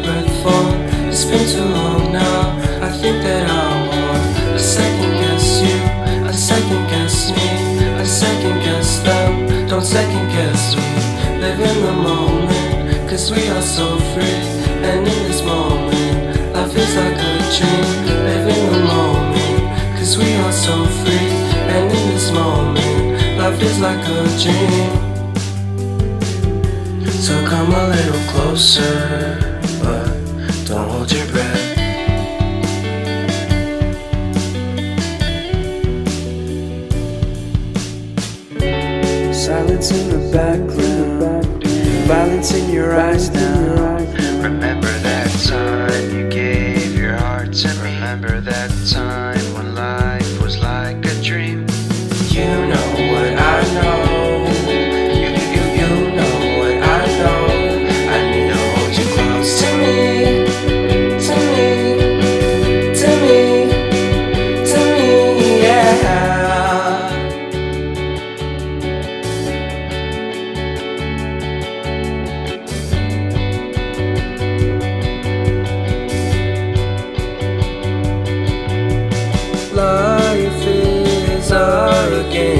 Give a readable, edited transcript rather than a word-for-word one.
breath for. It's been too long now, I think that I'm on. I second guess you, I second guess me, I second guess them. Don't second guess me. Live in the moment, cause we are so free. And in this moment, life is like a dream. Live in the moment, cause we are so free. And in this moment, life is like a dream. So come a little closer, but don't hold your breath. Silence in the background, violence in your eyes now. Remember that time you gave your heart to me. Remember that time when life was like a dream. You know what I know. You know what I know. I need to hold you close to me, to me, to me, to me, yeah. Life is our game.